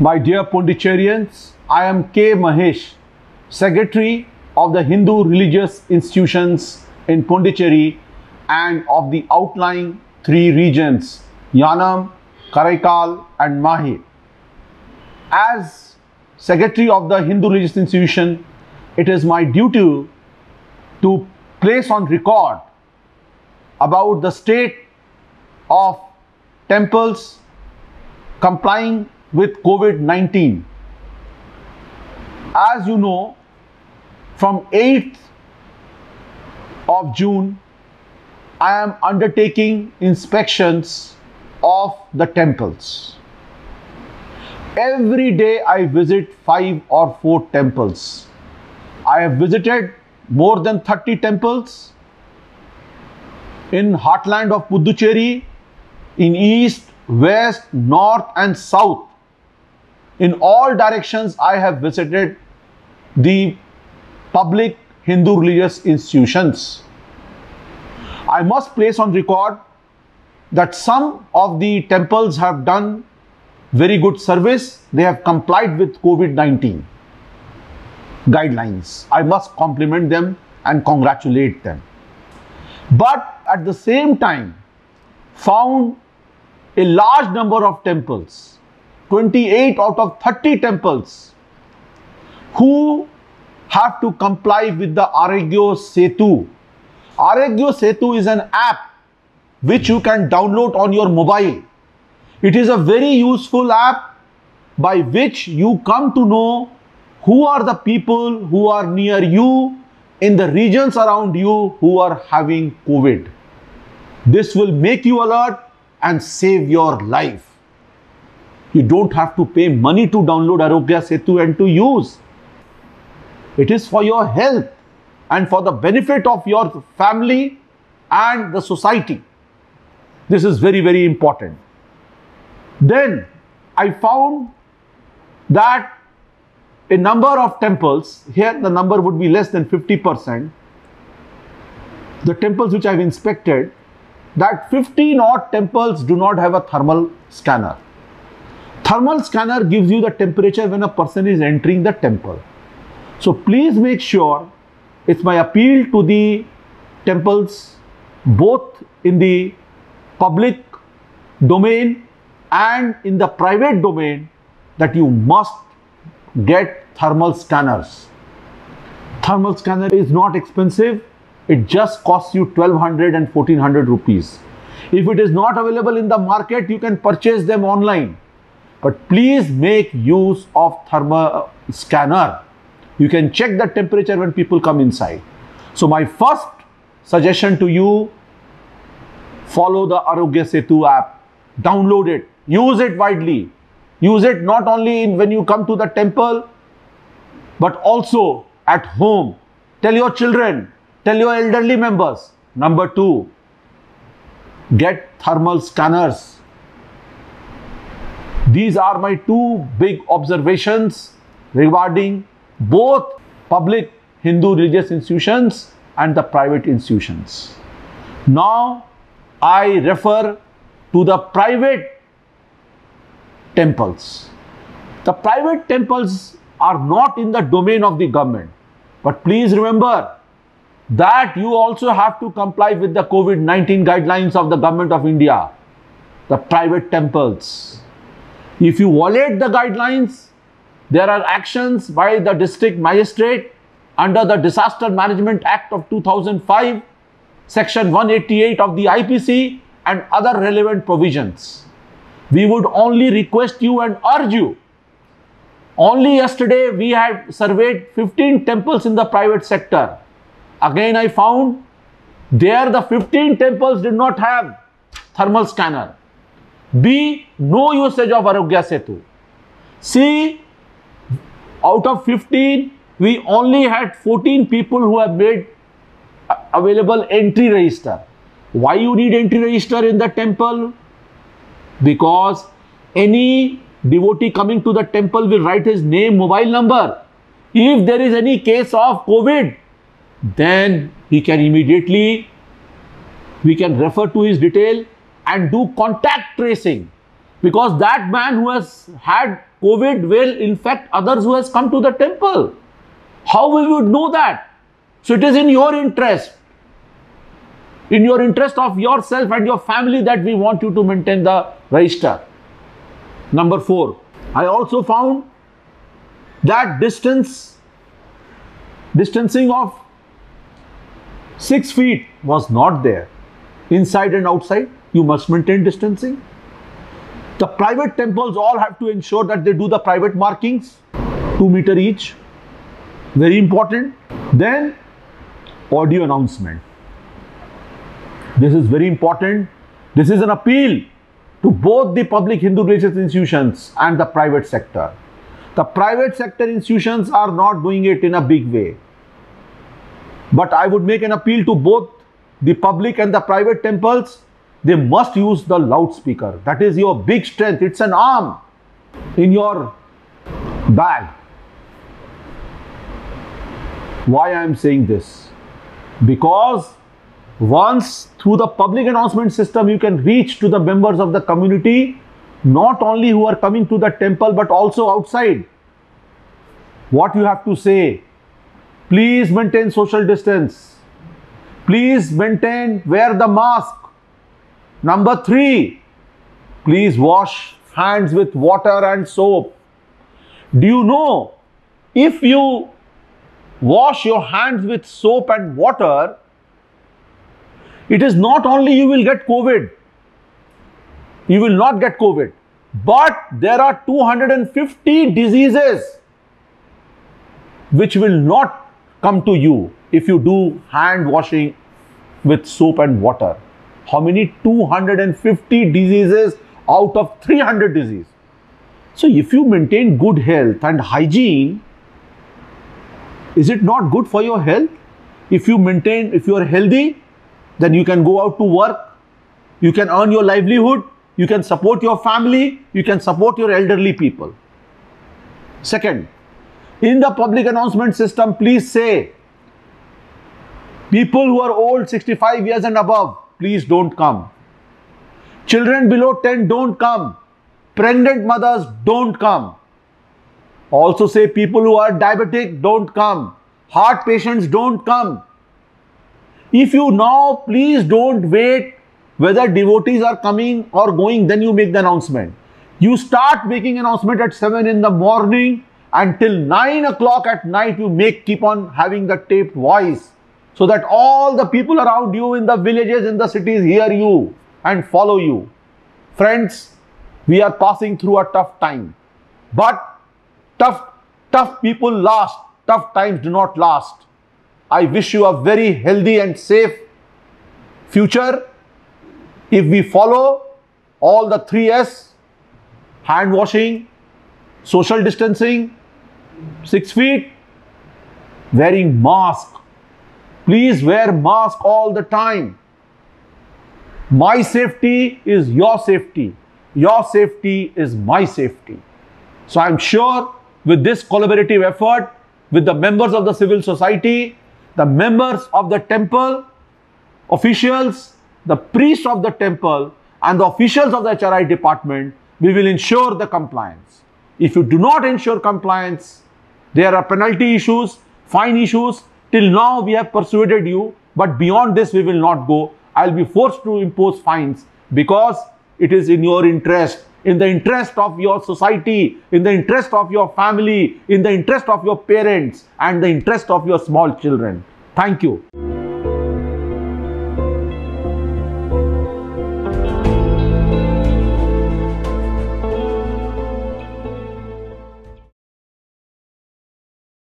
My dear Pondicherrians, I am K. Mahesh, Secretary of the Hindu Religious Institutions in Pondicherry and of the outlying three regions, Yanam, Karaikal and Mahe. As Secretary of the Hindu Religious Institution, it is my duty to place on record about the state of temples complying with COVID-19. As you know, from 8th of June, I am undertaking inspections of the temples. Every day I visit 5 or 4 temples. I have visited more than 30 temples in heartland of Puducherry, in east, west, north and south. In all directions I have visited the public Hindu religious institutions. I must place on record that some of the temples have done very good service. They have complied with COVID-19 guidelines. I must compliment them and congratulate them. But at the same time, found a large number of temples, 28 out of 30 temples, who have to comply with the Arogya Setu. Arogya Setu is an app which you can download on your mobile. It is a very useful app by which you come to know who are the people who are near you in the regions around you who are having COVID. This will make you alert and save your life. You don't have to pay money to download Arogya Setu and to use. It is for your health and for the benefit of your family and the society. This is very, very important. Then I found that a number of temples, here the number would be less than 50%, the temples which I have inspected, that 15 odd temples do not have a thermal scanner. Thermal scanner gives you the temperature when a person is entering the temple. So please make sure, it's my appeal to the temples, both in the public domain and in the private domain, that you must get thermal scanners. Thermal scanner is not expensive. It just costs you 1200 and 1400 rupees. If it is not available in the market, you can purchase them online. But please make use of thermal scanner. You can check the temperature when people come inside. So my first suggestion to you, follow the Arogya Setu app. Download it. Use it widely. Use it not only when you come to the temple, but also at home. Tell your children, tell your elderly members. Number 2, get thermal scanners. These are my 2 big observations regarding both public Hindu religious institutions and the private institutions. Now I refer to the private temples. The private temples are not in the domain of the government. But please remember that you also have to comply with the COVID-19 guidelines of the Government of India. The private temples. If you violate the guidelines, there are actions by the district magistrate under the Disaster Management Act of 2005, Section 188 of the IPC and other relevant provisions. We would only request you and urge you. Only yesterday we had surveyed 15 temples in the private sector. Again I found there the 15 temples did not have thermal scanner. B, no usage of Arogya Setu. C, out of 15, we only had 14 people who have made available entry register. Why you need entry register in the temple? Because any devotee coming to the temple will write his name, mobile number. If there is any case of COVID, then he can immediately, we can refer to his detail and do contact tracing, because that man who has had COVID will infect others who has come to the temple. How we would know that? So it is in your interest of yourself and your family, that we want you to maintain the register. Number 4, I also found that distancing of 6 feet was not there. Inside and outside, you must maintain distancing. The private temples all have to ensure that they do the private markings, 2 meters each. Very important. Then, audio announcement. This is very important. This is an appeal to both the public Hindu religious institutions and the private sector. The private sector institutions are not doing it in a big way. But I would make an appeal to both the public and the private temples. They must use the loudspeaker. That is your big strength. It's an arm in your bag. Why I am saying this? Because once through the public announcement system you can reach to the members of the community, not only who are coming to the temple but also outside. What you have to say: please maintain social distance. Please wear the mask. Number 3, please wash hands with water and soap. Do you know, if you wash your hands with soap and water, it is not only you will get COVID, you will not get COVID, but there are 250 diseases which will not come to you if you do hand washing with soap and water. How many? 250 diseases out of 300 diseases. So if you maintain good health and hygiene, is it not good for your health? If you are healthy, then you can go out to work, you can earn your livelihood, you can support your family, you can support your elderly people. Second, in the public announcement system, please say, people who are old, 65 years and above, please don't come. Children below 10, don't come. Pregnant mothers, don't come. Also say, people who are diabetic, don't come. Heart patients, don't come. If you now, please don't wait whether devotees are coming or going, then you make the announcement. You start making announcement at 7 in the morning until 9 o'clock at night. You keep on having the taped voice, so that all the people around you in the villages, in the cities, hear you and follow you. Friends, we are passing through a tough time. But tough people last. Tough times do not last. I wish you a very healthy and safe future. If we follow all the 3S, hand washing, social distancing, 6 feet, wearing mask. Please wear mask all the time. My safety is your safety. Your safety is my safety. So I'm sure with this collaborative effort, with the members of the civil society, the members of the temple, officials, the priests of the temple, and the officials of the HRI department, we will ensure the compliance. If you do not ensure compliance, there are penalty issues, fine issues. Till now we have persuaded you, but beyond this we will not go. I'll be forced to impose fines because it is in your interest, in the interest of your society, in the interest of your family, in the interest of your parents, and the interest of your small children. Thank you.